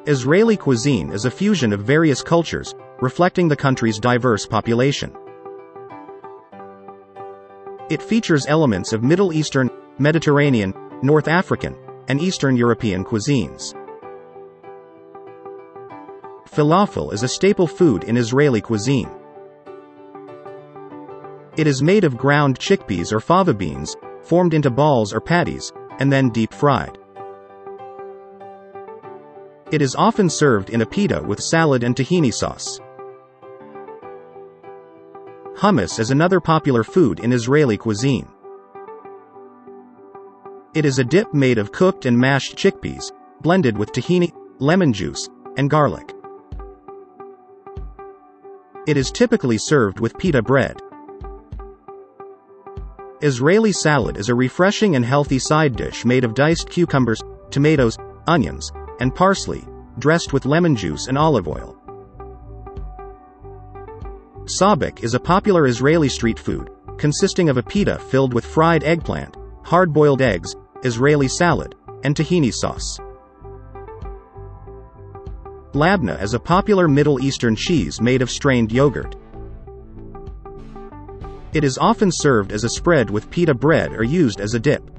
Israeli cuisine is a fusion of various cultures, reflecting the country's diverse population. It features elements of Middle Eastern, Mediterranean, North African, and Eastern European cuisines. Falafel is a staple food in Israeli cuisine. It is made of ground chickpeas or fava beans, formed into balls or patties, and then deep-fried. It is often served in a pita with salad and tahini sauce. Hummus is another popular food in Israeli cuisine. It is a dip made of cooked and mashed chickpeas, blended with tahini, lemon juice, and garlic. It is typically served with pita bread. Israeli salad is a refreshing and healthy side dish made of diced cucumbers, tomatoes, onions, and parsley, dressed with lemon juice and olive oil. Sabich is a popular Israeli street food, consisting of a pita filled with fried eggplant, hard-boiled eggs, Israeli salad, and tahini sauce. Labna is a popular Middle Eastern cheese made of strained yogurt. It is often served as a spread with pita bread or used as a dip.